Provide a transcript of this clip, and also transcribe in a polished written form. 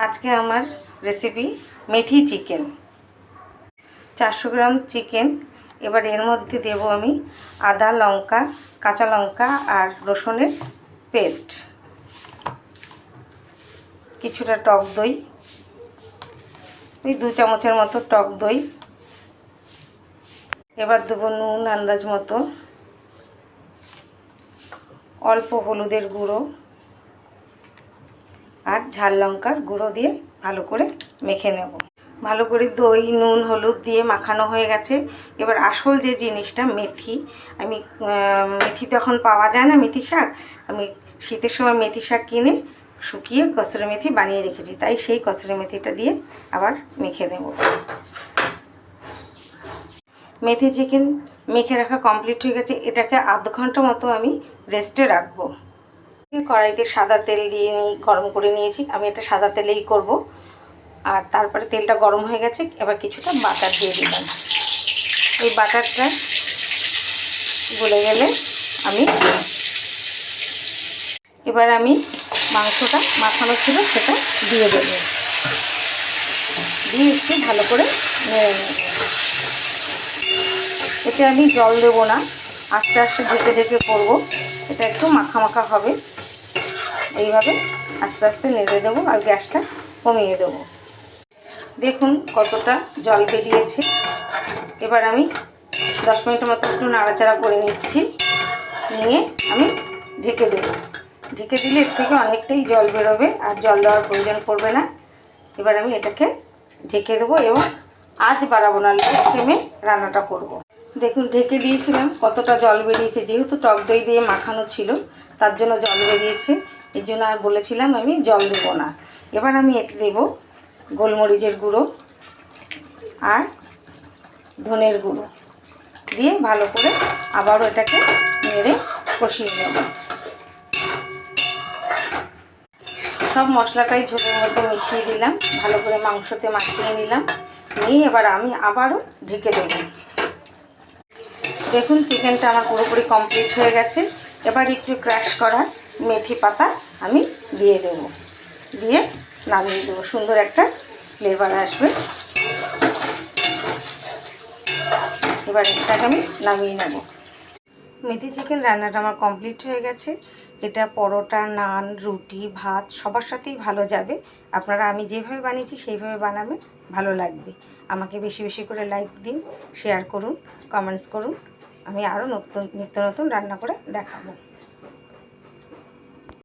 আজকে আমার রেসিপি মেথি chicken. 400 gram chicken. এবার এর মধ্যে দেব আমি আদা, লঙ্কা, কাঁচা লঙ্কা আর রসুনের পেস্ট, কিছুটা টক দই, ওই 2 চামচের মতো টক দই। এবার দেবো নুন আন্দাজ মতো, অল্প হলুদের গুঁড়ো আর ঝাল লঙ্কার গুঁড়ো দিয়ে ভালো করে মেখে নেব। ভালো করে দই, নুন, হলুদ দিয়ে মাখানো হয়ে গেছে। এবার আসল যে জিনিসটা মেথি, আমি মেথি তো এখন পাওয়া যায় না, মেথি শাক। আমি শীতের সময় মেথি শাক কিনে শুকিয়ে কসুরি মেথি বানিয়ে রেখেছি, তাই সেই কসুরি মেথিটা দিয়ে আবার মেখে দেব। মেথি চিকেন মেখে রাখা কমপ্লিট হয়ে গেছে। এটাকে আধ ঘন্টা মতো আমি রেস্টে রাখবো। কড়াইতে সাদা তেল দিয়ে গরম করে নিয়েছি। আমি এটা সাদা তেলেই করব। আর তারপরে তেলটা গরম হয়ে গেছে, এবার কিছুটা বাটার দিয়ে দিলাম। এই বাটারটা গলে গেলে এবার আমি মাংসটা মাখানো ছিল সেটা দিয়ে দেবো, দিয়ে একটু ভালো করে নেড়ে নেব। এতে আমি জল দেব না, আস্তে আস্তে ঢেকে ঢেকে করবো। এটা একটু মাখা মাখা হবে, এইভাবে আস্তে আস্তে নেড়ে দেবো আর গ্যাসটা কমিয়ে দেবো। দেখুন কতটা জল বেরিয়েছে। এবার আমি 10 মিনিটের মতো একটু নাড়াচাড়া করে নিচ্ছি, নিয়ে আমি ঢেকে দেবো। ঢেকে দিলে এর থেকে অনেকটাই জল বেরোবে, আর জল দেওয়ার প্রয়োজন পড়বে না। এবার আমি এটাকে ঢেকে দেবো এবং আঁচ বাড়াবো না, লো ফ্লেমে রান্নাটা করব। দেখুন ঢেকে দিয়েছিলাম, কতটা জল বেরিয়েছে। যেহেতু টক দই দিয়ে মাখানো ছিল তার জন্য জল বেরিয়েছে, এর জন্য আর বলেছিলাম আমি জল দেবো না। এবার আমি এতে দেবো গোলমরিচের গুঁড়ো আর ধনের গুঁড়ো দিয়ে ভালো করে আবারও এটাকে নেড়ে কষিয়ে নেব। সব মশলাটাই ঝোলের মধ্যে মিশিয়ে দিলাম, ভালো করে মাংসতে মাখিয়ে নিলাম, নিয়ে এবার আমি আবারও ঢেকে দেব। দেখুন চিকেনটা আমার পুরোপুরি কমপ্লিট হয়ে গেছে। এবার একটু ক্রাশ করা মেথি পাতা আমি দিয়ে দেব, দিয়ে নামিয়ে দেবো। সুন্দর একটা ফ্লেভার আসবে। এবার এটাকে আমি নামিয়ে নেব। মেথি চিকেন রান্নাটা আমার কমপ্লিট হয়ে গেছে। এটা পরোটা, নান, রুটি, ভাত সবার সাথেই ভালো যাবে। আপনারা আমি যেভাবে বানিয়েছি সেইভাবে বানাবেন, ভালো লাগবে। আমাকে বেশি বেশি করে লাইক দিন, শেয়ার করুন, কমেন্টস করুন। আমি আরও নিত্য নতুন রান্না করে দেখাবো।